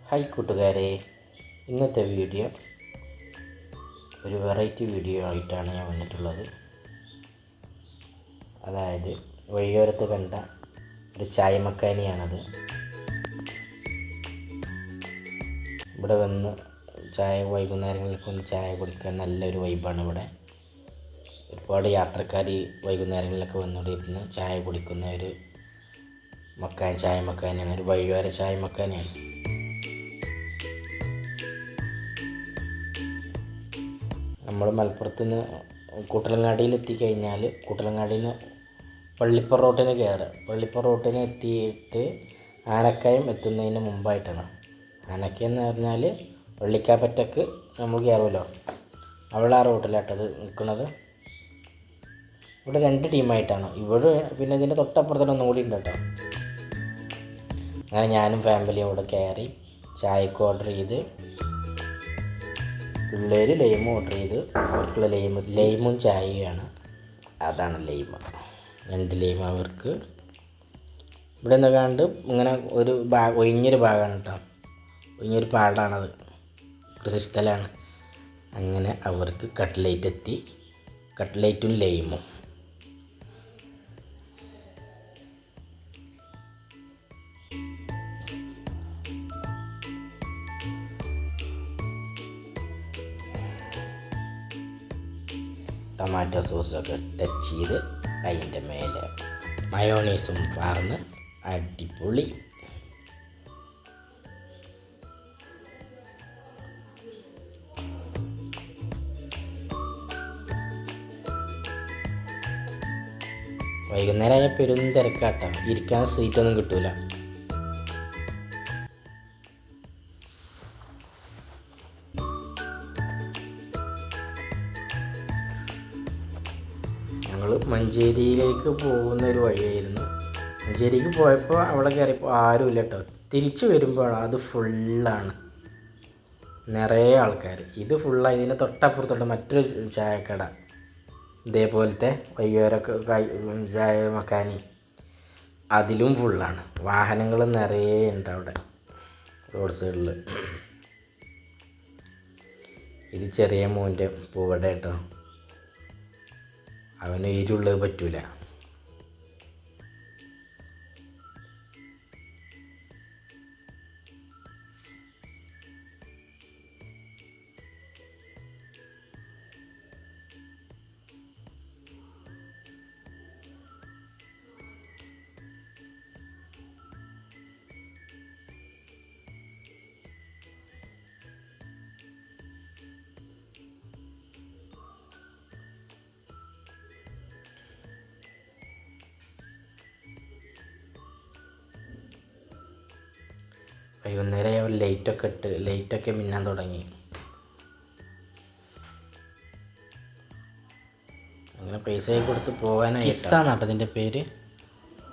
Hi കൂട്ടുകാരെ, ഇന്നത്തെ video ഒരു വെറൈറ്റി വീഡിയോ ആയിട്ടാണ് ഞാൻ വന്നിട്ടുള്ളത്. അതായത് വഴിയോരത്ത് കണ്ട ഒരു ചായ മക്കാനിയാണത്. ഇവിടെ വന്ന് വൈകുന്നേരങ്ങളിലൊക്കെ ഒന്ന് ചായ കുടിക്കാൻ നല്ലൊരു വൈബാണ് ഇവിടെ. ഒരുപാട് യാത്രക്കാർ വൈകുന്നേരങ്ങളിലൊക്കെ വന്നുകൊണ്ടിരുന്ന് ചായ കുടിക്കുന്ന ഒരു ചായ മക്കാനിയാണ്, ഒരു വഴിയോര ചായ മക്കാനിയാണ്. നമ്മൾ മലപ്പുറത്ത് നിന്ന് കുട്ടലങ്ങാടിയിൽ എത്തിക്കഴിഞ്ഞാൽ കുട്ടലങ്ങാടിയിൽ നിന്ന് പള്ളിപ്പുറം റോട്ടിന് കയറുക. പള്ളിപ്പുറം റോട്ടിന് എത്തിയിട്ട് ആനക്കയം എത്തുന്നതിന് മുമ്പായിട്ടാണ്. ആനക്കയം എന്ന് പറഞ്ഞാൽ വള്ളിക്കാപ്പറ്റക്ക് നമ്മൾ കയറുമല്ലോ, അവിടെ ആ റോട്ടിലാട്ടത് നിൽക്കുന്നത്. ഇവിടെ 2 ടീമായിട്ടാണ്. ഇവിടെ പിന്നെ ഇതിൻ്റെ തൊട്ടപ്പുറത്തന്നെ ഒന്നുകൂടി ഉണ്ട് കേട്ടോ. അങ്ങനെ ഞാനും ഫാമിലിയും ഇവിടെ കയറി ചായക്ക് ഓർഡർ ചെയ്ത്, പിള്ളേർ ലൈമും ഓർഡർ ചെയ്ത്, അവർക്കുള്ള ലൈമും ചായയാണ്. അതാണ് ലൈമ്, 2 ലൈം അവർക്ക്. ഇവിടെ നിന്ന് കണ്ട് ഇങ്ങനെ ഒരു ഒഴിഞ്ഞൊരു ഭാഗമാണ് കേട്ടോ, ഒഴിഞ്ഞൊരു പാടാണത്, കൃഷിസ്ഥലമാണ്. അങ്ങനെ അവർക്ക് കട്ട്ലേറ്റ് എത്തി, കട്ട്ലേറ്റും ലൈമും. ടൊമാറ്റോ സോസൊക്കെ ടച്ച് ചെയ്ത് അതിൻ്റെ മേലെ മയോണീസും പാർന്ന് അടിപൊളി. വൈകുന്നേരം ആയാൽ പെരും തിരക്കാട്ടോ, ഇരിക്കാൻ സീറ്റൊന്നും കിട്ടൂല. ഞങ്ങൾ മഞ്ചേരിയിലേക്ക് പോകുന്ന ഒരു വഴിയായിരുന്നു. മഞ്ചേരിക്ക് പോയപ്പോൾ അവിടെ കയറിയപ്പോൾ ആരുമില്ല കേട്ടോ. തിരിച്ച് വരുമ്പോഴാണ് അത് ഫുള്ളാണ്, നിറയെ ആൾക്കാർ. ഇത് ഫുള്ളായി. ഇതിൻ്റെ തൊട്ടപ്പുറത്തോട്ട് മറ്റൊരു ചായക്കട, ഇതേപോലത്തെ വയ്യോരൊക്കെ ചായ മക്കാനി, അതിലും ഫുള്ളാണ്. വാഹനങ്ങൾ നിറയെ ഉണ്ട് അവിടെ റോഡ് സൈഡിൽ. ഇത് ചെറിയ മോൻ്റെ പൂവട കേട്ടോ, അവന് എരിവുള്ളത് പറ്റൂല. വൈകുന്നേരം ലൈറ്റൊക്കെ മിന്നാൻ തുടങ്ങി. അങ്ങനെ പൈസ കൊടുത്ത് പോകാനായി. കിസ്സാണ് കേട്ടോ ഇതിൻ്റെ പേര്,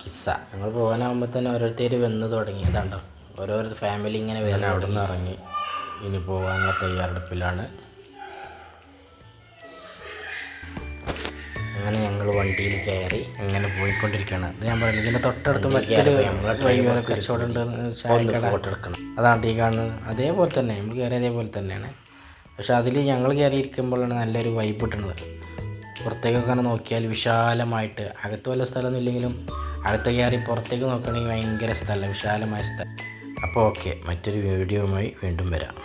കിസ്സ. ഞങ്ങൾ പോകാനാകുമ്പോൾ തന്നെ ഓരോരുത്തർ വന്ന് തുടങ്ങി. അതാണ്ടോ ഓരോരോ ഫാമിലി ഇങ്ങനെ വരാൻ അവിടെ നിന്ന് ഇറങ്ങി ഇനി പോകാനുള്ള തയ്യാറെടുപ്പിലാണ്. അങ്ങനെ ഞങ്ങൾ വണ്ടിയിൽ കയറി അങ്ങനെ പോയിക്കൊണ്ടിരിക്കുകയാണ്. അത് ഞാൻ പറയുന്നത് ഇതിൻ്റെ തൊട്ടടുത്ത് മറ്റൊരു ഡ്രൈവറെ കച്ചവടം ഉണ്ട്, ഫോട്ടോ എടുക്കണം. അതാണ് ഈ കാണുന്നത്. അതേപോലെ തന്നെ നമ്മൾ കയറി അതേപോലെ തന്നെയാണ്. പക്ഷെ അതിൽ ഞങ്ങൾ കയറിയിരിക്കുമ്പോഴാണ് നല്ലൊരു വൈബ് കിട്ടുന്നത്. പുറത്തേക്കൊക്കെ അങ്ങനെ നോക്കിയാൽ വിശാലമായിട്ട്, അകത്ത് വല്ല സ്ഥലമൊന്നും ഇല്ലെങ്കിലും അകത്ത് കയറി പുറത്തേക്ക് നോക്കുകയാണെങ്കിൽ ഭയങ്കര സ്ഥലം, വിശാലമായ സ്ഥലം. അപ്പോൾ ഓക്കെ, മറ്റൊരു വീഡിയോയുമായി വീണ്ടും വരാം.